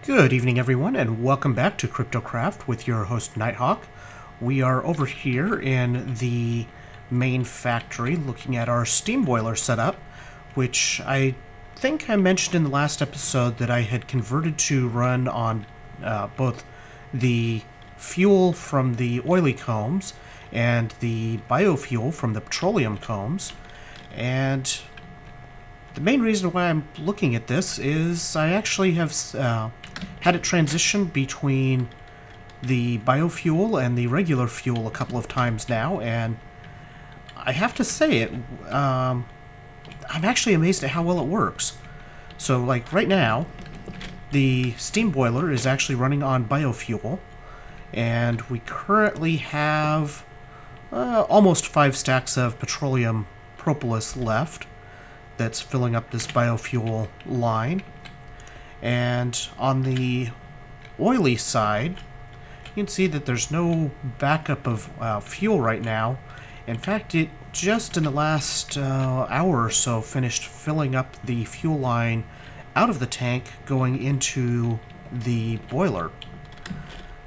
Good evening, everyone, and welcome back to Kryptocraft with your host, Nighthawk. We are over here in the main factory looking at our steam boiler setup, which I think I mentioned in the last episode that I had converted to run on both the fuel from the oily combs and the biofuel from the petroleum combs. And the main reason why I'm looking at this is I actually have had it transition between the biofuel and the regular fuel a couple of times now, and I have to say I'm actually amazed at how well it works. So, like right now, the steam boiler is actually running on biofuel, and we currently have almost 5 stacks of petroleum propolis left that's filling up this biofuel line. And on the oily side, you can see that there's no backup of fuel right now. In fact, it just in the last hour or so finished filling up the fuel line out of the tank going into the boiler.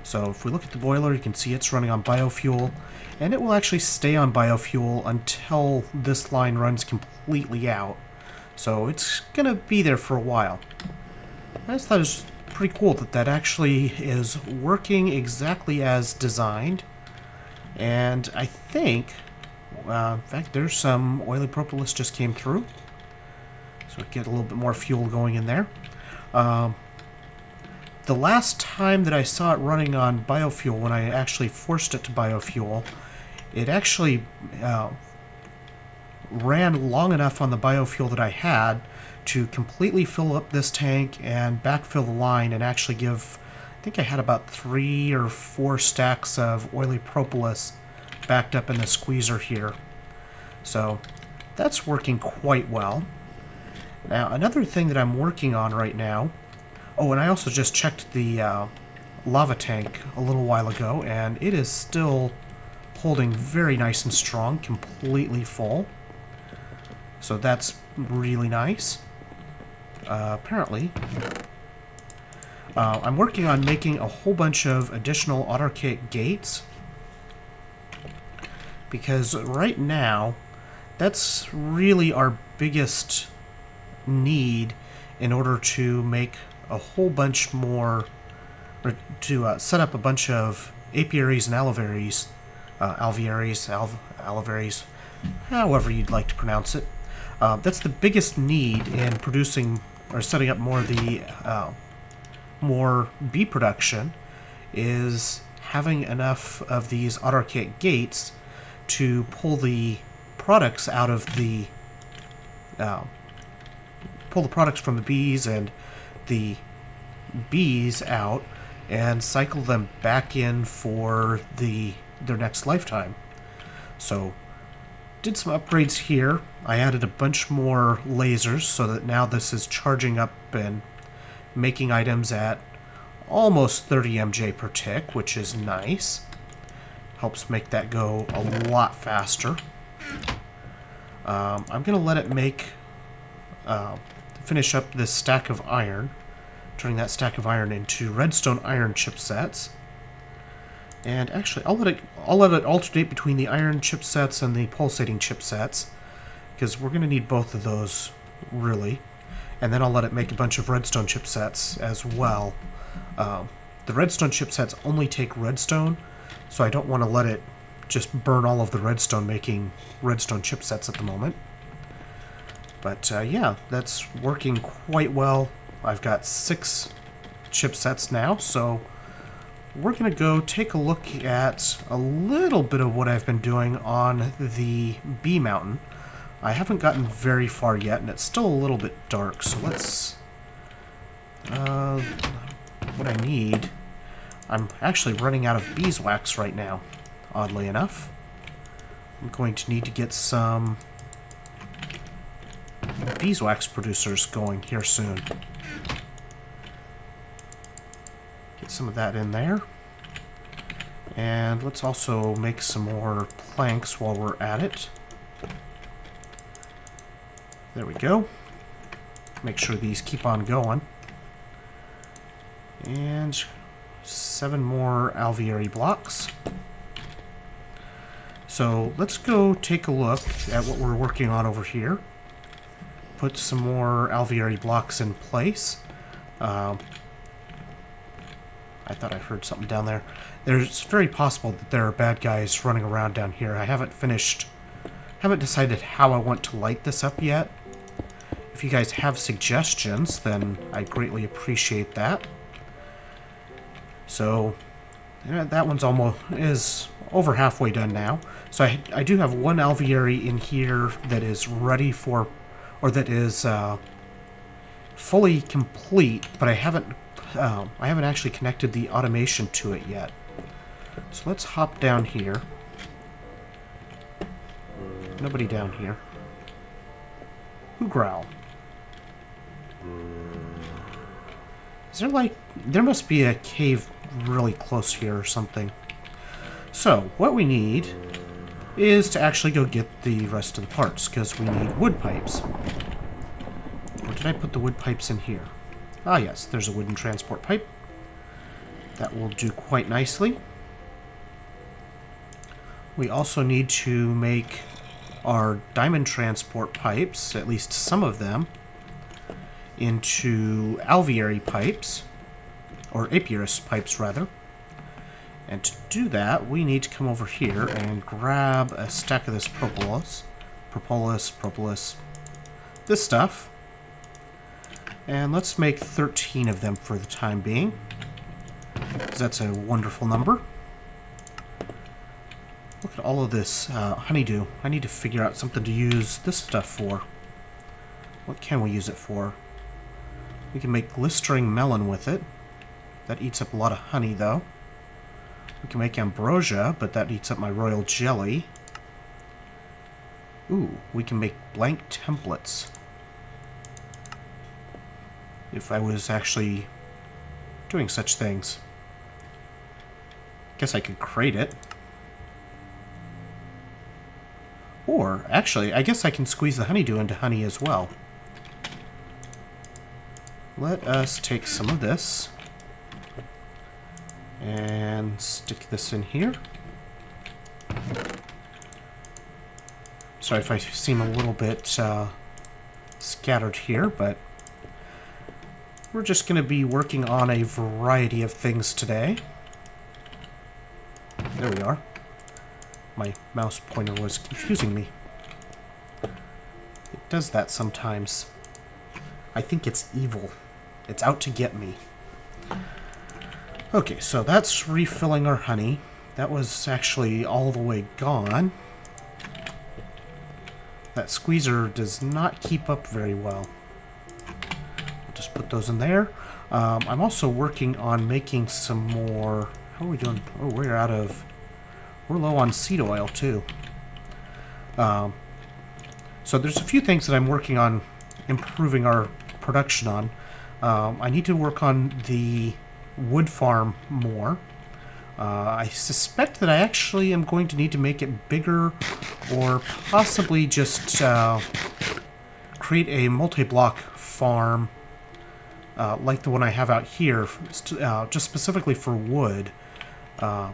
So if we look at the boiler, you can see it's running on biofuel, and it will actually stay on biofuel until this line runs completely out. So it's going to be there for a while. I just thought it was pretty cool that that actually is working exactly as designed. And I think, in fact, there's some oily propolis just came through. So get a little bit more fuel going in there. The last time that I saw it running on biofuel, when I actually forced it to biofuel, it actually ran long enough on the biofuel that I had to completely fill up this tank and backfill the line and actually give, I think I had about 3 or 4 stacks of oily propolis backed up in the squeezer here. So that's working quite well. Now another thing that I'm working on right now, oh, and I also just checked the lava tank a little while ago, and it is still holding very nice and strong, completely full. So that's really nice. Apparently, I'm working on making a whole bunch of additional autarchic gates, because right now that's really our biggest need in order to make a whole bunch more, or to set up a bunch of apiaries and alvearies, however you'd like to pronounce it. That's the biggest need in producing or setting up more of the more bee production, is having enough of these autarchic gates to pull the products out of the pull the products from the bees and the bees out and cycle them back in for their next lifetime. So did some upgrades here. I added a bunch more lasers so that now this is charging up and making items at almost 30 MJ per tick, which is nice. Helps make that go a lot faster. I'm going to let it finish up this stack of iron, turning that stack of iron into redstone iron chipsets. And actually, I'll let it alternate between the iron chipsets and the pulsating chipsets, because we're going to need both of those, really. And then I'll let it make a bunch of redstone chipsets as well. The redstone chipsets only take redstone, so I don't want to let it just burn all of the redstone making redstone chipsets at the moment. But yeah, that's working quite well. I've got 6 chipsets now, so we're going to go take a look at a little bit of what I've been doing on the bee mountain. I haven't gotten very far yet, and it's still a little bit dark, so let's... what I need... I'm actually running out of beeswax right now, oddly enough. I'm going to need to get some beeswax producers going here soon. Get some of that in there. And let's also make some more planks while we're at it. There we go. Make sure these keep on going. And 7 more alveoli blocks. So let's go take a look at what we're working on over here. Put some more alveoli blocks in place. I thought I heard something down there. It's very possible that there are bad guys running around down here. I haven't decided how I want to light this up yet. If you guys have suggestions, then I greatly appreciate that. So that one's is over halfway done now. So I do have one alveoli in here that is ready for, or that is fully complete, but I haven't actually connected the automation to it yet. So let's hop down here. Nobody down here. Who growl? Is there there must be a cave really close here or something. So what we need is to actually go get the rest of the parts, because we need wood pipes. Or did I put the wood pipes in here? Ah yes, there's a wooden transport pipe. That will do quite nicely. We also need to make our diamond transport pipes, at least some of them, into alveoli pipes, or apiarist pipes rather. And to do that, we need to come over here and grab a stack of this propolis, this stuff, and let's make 13 of them for the time being, because that's a wonderful number. Look at all of this honeydew. I need to figure out something to use this stuff for. What can we use it for? We can make glistering melon with it. That eats up a lot of honey, though. We can make ambrosia, but that eats up my royal jelly. Ooh, we can make blank templates. If I was actually doing such things. Guess I could crate it. Or, actually, I guess I can squeeze the honeydew into honey as well. Let us take some of this and stick this in here. Sorry if I seem a little bit scattered here, but we're just going to be working on a variety of things today. There we are. My mouse pointer was confusing me. It does that sometimes. I think it's evil. It's out to get me. Okay, so that's refilling our honey. That was actually all the way gone. That squeezer does not keep up very well. I'll just put those in there. I'm also working on making some more... How are we doing? Oh, we're low on seed oil, too. So there's a few things that I'm working on improving our production on. I need to work on the wood farm more. I suspect that I actually am going to need to make it bigger, or possibly just create a multi-block farm like the one I have out here, just specifically for wood. All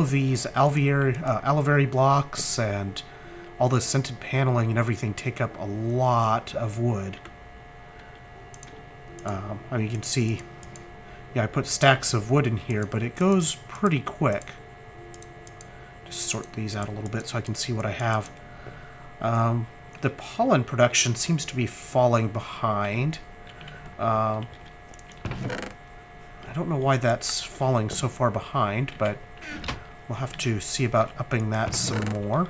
of these alveoli blocks and all the scented paneling and everything take up a lot of wood. I mean, you can see, yeah, I put stacks of wood in here, but it goes pretty quick. Just sort these out a little bit so I can see what I have. The pollen production seems to be falling behind. I don't know why that's falling so far behind, but we'll have to see about upping that some more.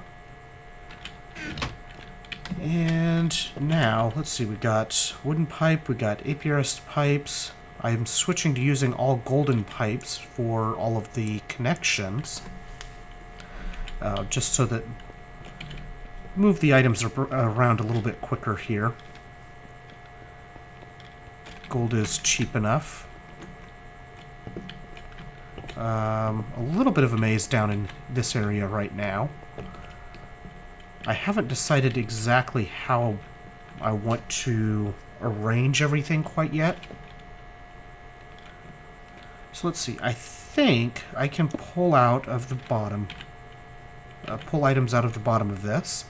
And now, let's see, we got wooden pipe, we got apiarist pipes. I'm switching to using all golden pipes for all of the connections. Just so that move the items around a little bit quicker here. Gold is cheap enough. A little bit of a maze down in this area right now. I haven't decided exactly how I want to arrange everything quite yet. So let's see. I think I can pull out of the bottom, pull items out of the bottom of this.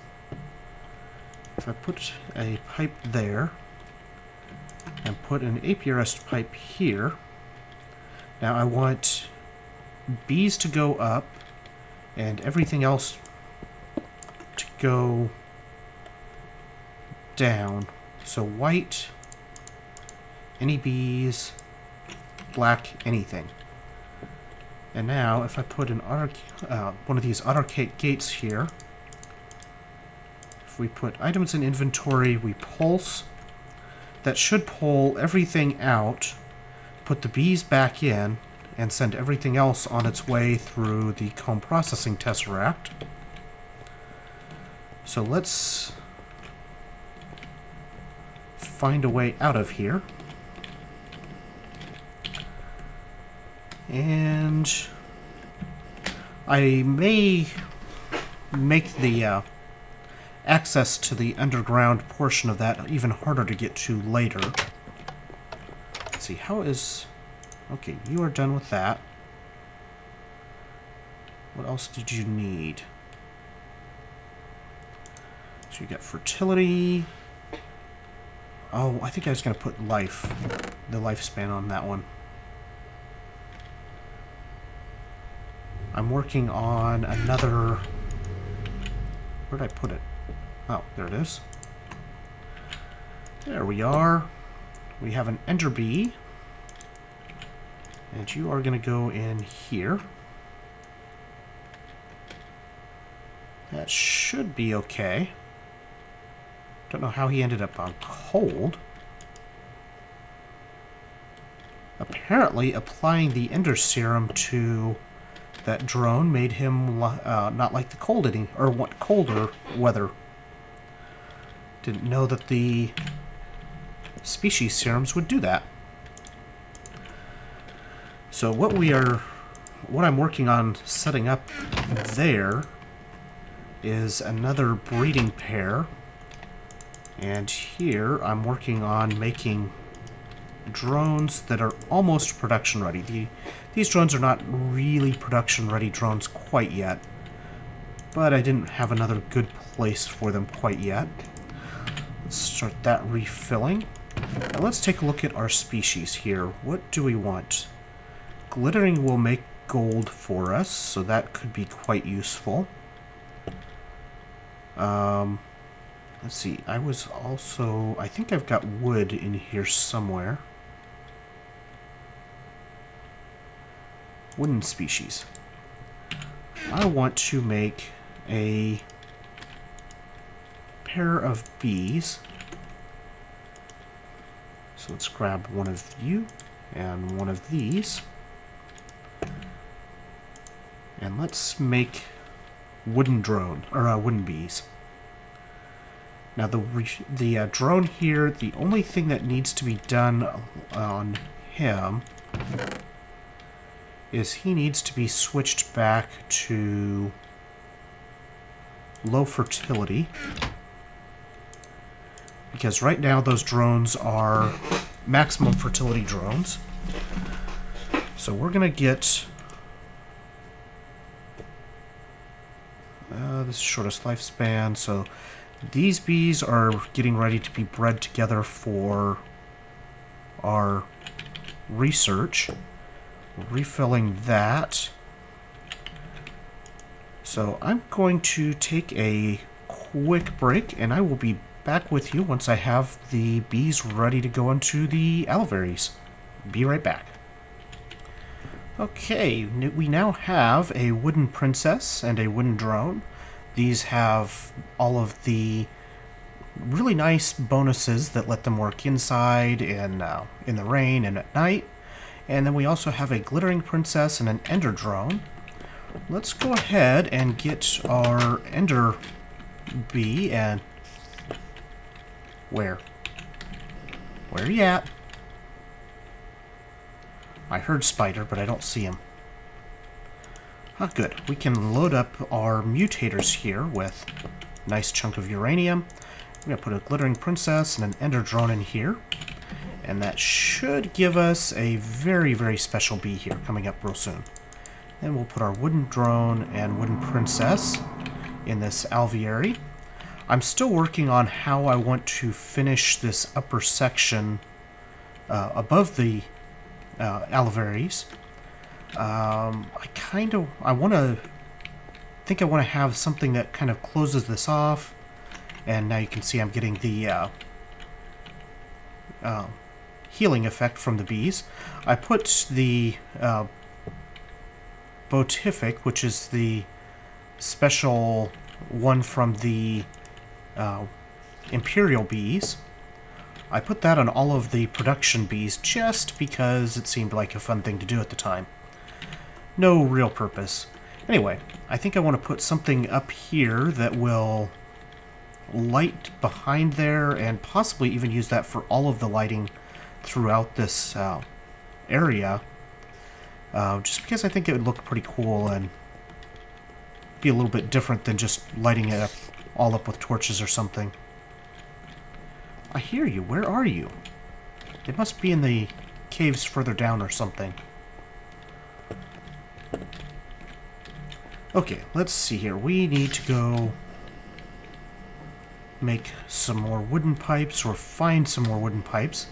If I put a pipe there and put an apiarist pipe here, now I want bees to go up and everything else to go down. So white, any bees, black, anything. And now if I put an one of these auto gates here, if we put items in inventory, we pulse, that should pull everything out, put the bees back in, and send everything else on its way through the comb processing tesseract. So let's find a way out of here. And I may make the access to the underground portion of that even harder to get to later. Let's see, how is... Okay, you are done with that. What else did you need? So you got fertility. Oh, I think I was going to put life, the lifespan on that one. I'm working on another... Where'd I put it? Oh, there it is. There we are. We have an ender bee. And you are going to go in here. That should be okay. Don't know how he ended up on cold. Apparently, applying the ender serum to that drone made him not like the cold or want colder weather. Didn't know that the species serums would do that. So what I'm working on setting up there is another breeding pair, and here I'm working on making drones that are almost production ready. These drones are not really production ready drones quite yet, but I didn't have another good place for them quite yet. Let's start that refilling. Now let's take a look at our species here. What do we want? Glittering will make gold for us, so that could be quite useful. Let's see, I think I've got wood in here somewhere. Wooden species. I want to make a pair of bees. So let's grab one of you and one of these. And let's make wooden bees. Now the drone here, the only thing that needs to be done on him is he needs to be switched back to low fertility, because right now those drones are maximum fertility drones. So we're gonna get this is shortest lifespan, so these bees are getting ready to be bred together for our research. We're refilling that. So I'm going to take a quick break, and I will be back with you once I have the bees ready to go into the alvearies. Be right back. Okay, we now have a wooden princess and a wooden drone. These have all of the really nice bonuses that let them work inside and in the rain and at night. And then we also have a glittering princess and an ender drone. Let's go ahead and get our ender bee and... Where are you at? I heard spider, but I don't see him. Ah, good. We can load up our mutators here with a nice chunk of uranium. I'm going to put a glittering princess and an ender drone in here. And that should give us a very, very special bee here coming up real soon. Then we'll put our wooden drone and wooden princess in this alveary. I'm still working on how I want to finish this upper section above the alvearies. I want to have something that kind of closes this off. And now you can see I'm getting the healing effect from the bees. I put the Botific, which is the special one from the Imperial bees. I put that on all of the production bees just because it seemed like a fun thing to do at the time. No real purpose. Anyway, I think I want to put something up here that will light behind there and possibly even use that for all of the lighting throughout this area. Just because I think it would look pretty cool and be a little bit different than just lighting it all up with torches or something. I hear you. Where are you? It must be in the caves further down or something. Okay, let's see here. We need to go make some more wooden pipes or find some more wooden pipes.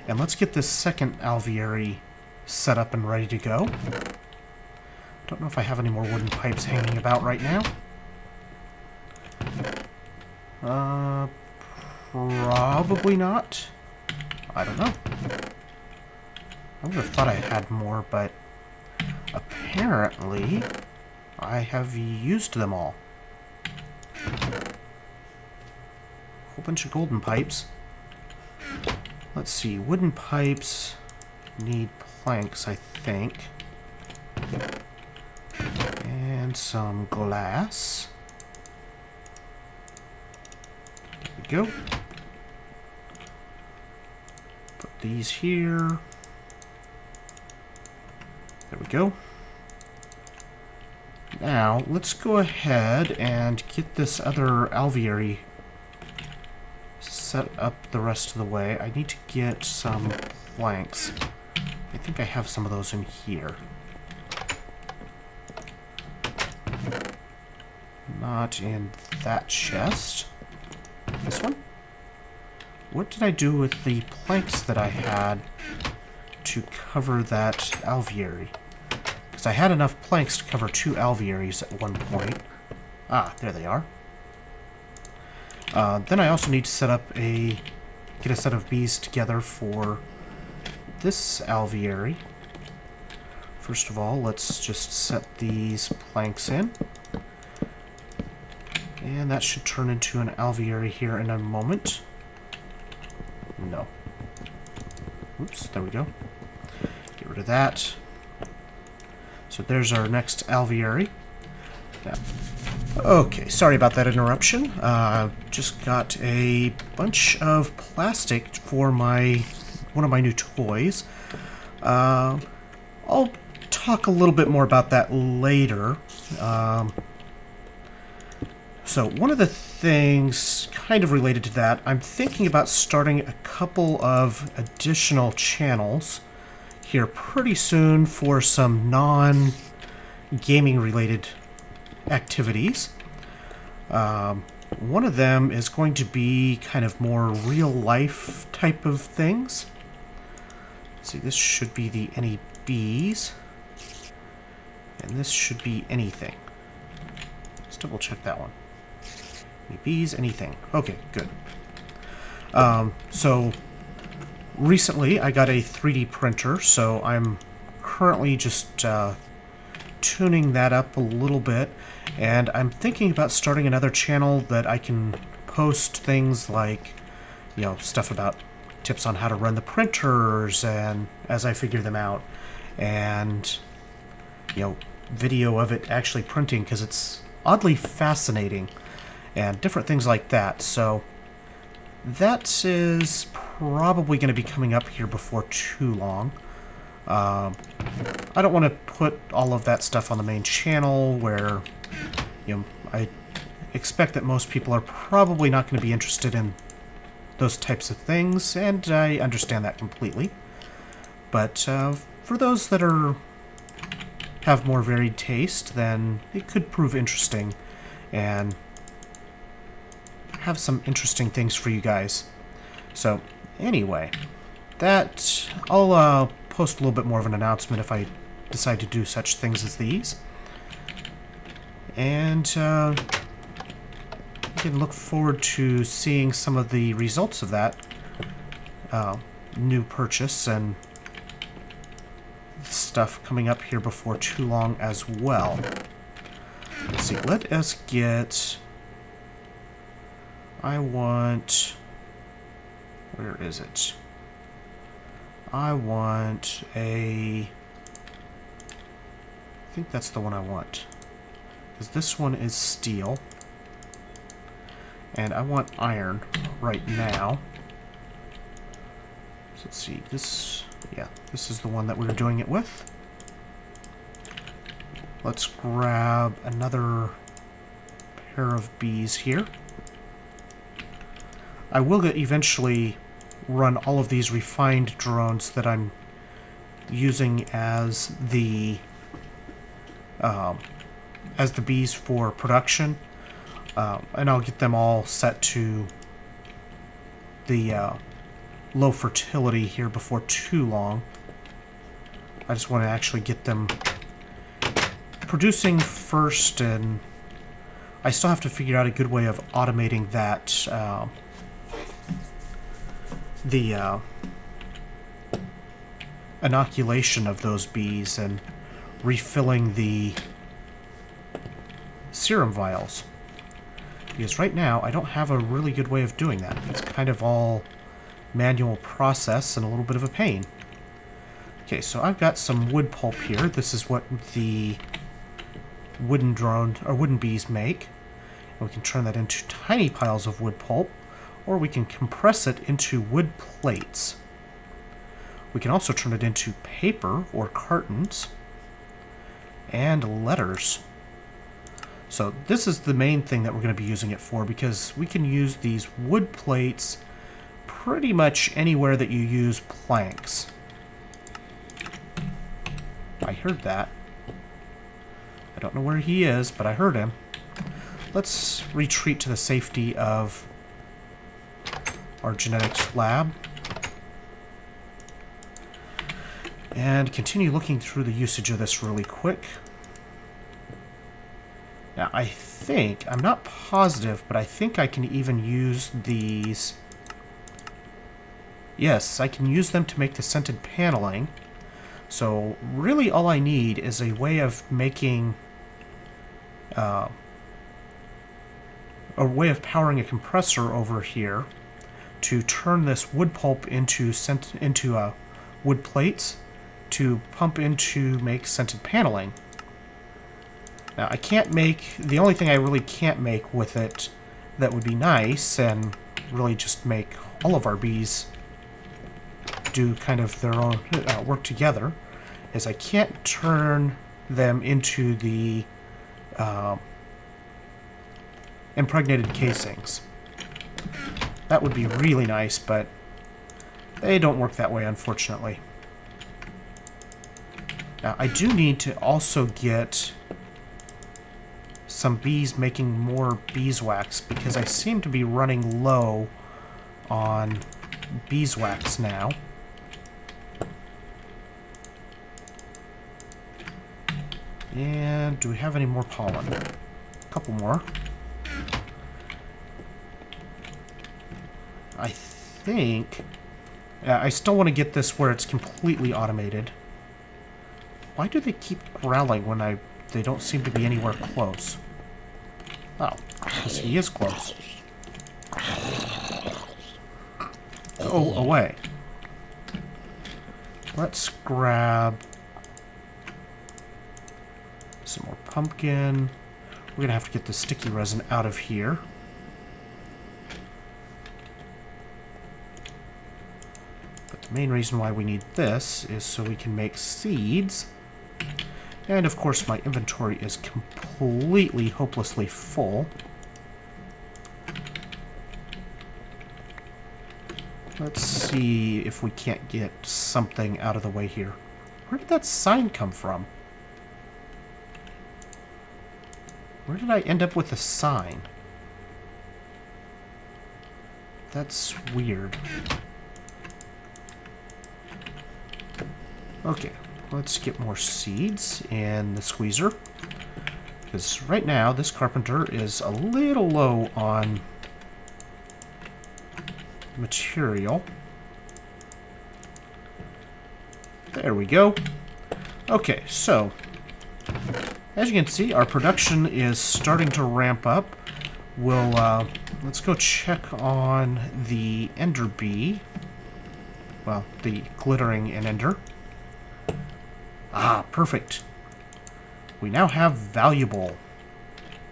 And let's get this second alveary set up and ready to go. Don't know if I have any more wooden pipes hanging about right now. Probably not. I don't know. I would have thought I had more, but apparently I have used them all. Whole bunch of golden pipes. Let's see, wooden pipes need planks, I think. And some glass. There we go. Put these here. There we go. Now, let's go ahead and get this other alveary set up the rest of the way. I need to get some planks. I think I have some of those in here. Not in that chest. This one? What did I do with the planks that I had to cover that alveary? Because I had enough planks to cover 2 alvearies at one point. Ah, there they are. Then I also need to set up get a set of bees together for this alveary. First of all, let's just set these planks in. And that should turn into an alveary here in a moment. No. Oops, there we go. Get rid of that. So there's our next alveary. Now, okay, sorry about that interruption. Just got a bunch of plastic for one of my new toys. I'll talk a little bit more about that later. So one of the things kind of related to that, I'm thinking about starting a couple of additional channels here pretty soon for some non-gaming related activities. One of them is going to be kind of more real-life type of things. Let's see, this should be the any bees, and this should be anything. Let's double check that one. Any bees, anything. Okay, good. So recently I got a 3D printer, so I'm currently just tuning that up a little bit, and I'm thinking about starting another channel that I can post things like, you know, stuff about tips on how to run the printers and as I figure them out, and, you know, video of it actually printing because it's oddly fascinating and different things like that. So that is probably going to be coming up here before too long. I don't want to put all of that stuff on the main channel where, you know, expect that most people are probably not going to be interested in those types of things, and I understand that completely. But for those that have more varied taste, then it could prove interesting and have some interesting things for you guys. So anyway, that I'll post a little bit more of an announcement if I decide to do such things as these. And you can look forward to seeing some of the results of that new purchase and stuff coming up here before too long as well. Let's see, let us get... I want... Where is it? I want a... I think that's the one I want. Because this one is steel. And I want iron right now. So let's see, this... Yeah, this is the one that we were doing it with. Let's grab another pair of bees here. I will eventually run all of these refined drones that I'm using as the bees for production, and I'll get them all set to the low fertility here before too long. I just want to actually get them producing first, and I still have to figure out a good way of automating that the inoculation of those bees and refilling the serum vials. Because right now, I don't have a really good way of doing that. It's kind of all manual process and a little bit of a pain. Okay, so I've got some wood pulp here. This is what the wooden drone, or wooden bees make. And we can turn that into tiny piles of wood pulp, or we can compress it into wood plates. We can also turn it into paper or cartons and letters. So this is the main thing that we're going to be using it for, because we can use these wood plates pretty much anywhere that you use planks. I heard that. I don't know where he is, but I heard him. Let's retreat to the safety of our genetics lab and continue looking through the usage of this really quick. Now, I think, I'm not positive, but I think I can even use these. Yes, I can use them to make the scented paneling. So, really all I need is a way of making, a way of powering a compressor over here to turn this wood pulp into wood plates to pump into make scented paneling. Now, I can't make, the only thing I really can't make with it that would be nice and really just make all of our bees do kind of their own work together is I can't turn them into the impregnated casings. That would be really nice, but they don't work that way, unfortunately. Now, I do need to also get some bees making more beeswax, because I seem to be running low on beeswax now. And do we have any more pollen? A couple more. I think... I still want to get this where it's completely automated. Why do they keep growling when they don't seem to be anywhere close? Oh, because he is close. Go away. Let's grab some more pumpkin. We're going to have to get the sticky resin out of here. But the main reason why we need this is so we can make seeds. And of course my inventory is completely hopelessly full. Let's see if we can't get something out of the way here. Where did that sign come from? Where did I end up with a sign? That's weird. Okay, let's get more seeds in the squeezer. Because right now, this carpenter is a little low on material. There we go. Okay, so as you can see, our production is starting to ramp up. We'll let's go check on the ender bee. Well, the glittering and ender. Ah, perfect. We now have valuable,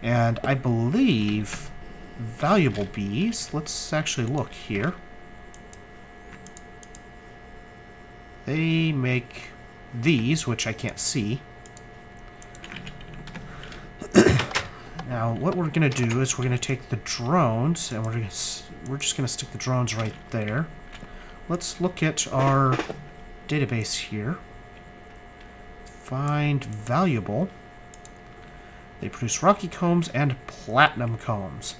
and I believe valuable bees. Let's actually look here. They make these, which I can't see. Now, what we're going to do is we're going to take the drones, and we're just going to stick the drones right there. Let's look at our database here. Find valuable. They produce rocky combs and platinum combs.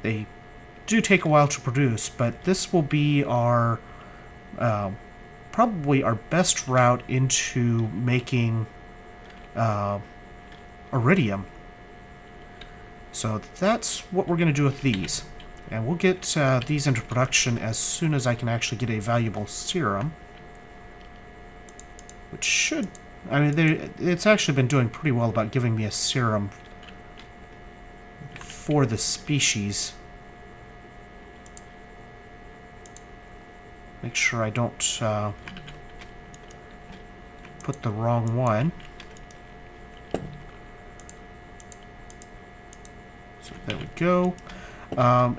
They do take a while to produce, but this will be our probably our best route into making iridium. So that's what we're going to do with these. And we'll get these into production as soon as I can actually get a valuable serum. Which should... I mean, it's actually been doing pretty well about giving me a serum for the species. Make sure I don't put the wrong one. So there we go.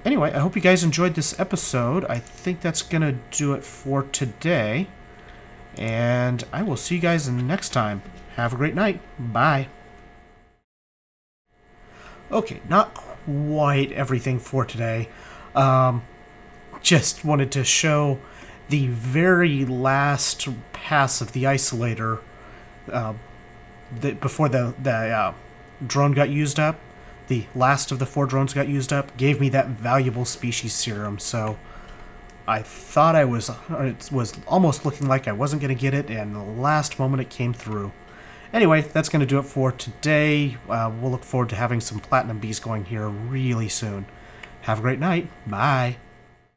Anyway, I hope you guys enjoyed this episode. I think that's going to do it for today. And I will see you guys next time. Have a great night. Bye. Okay, not quite everything for today. Just wanted to show the very last pass of the isolator before the drone got used up. The last of the 4 drones got used up. Gave me that valuable species serum, so I thought it was almost looking like I wasn't going to get it, and the last moment it came through. Anyway, that's going to do it for today. We'll look forward to having some platinum bees going here really soon. Have a great night. Bye.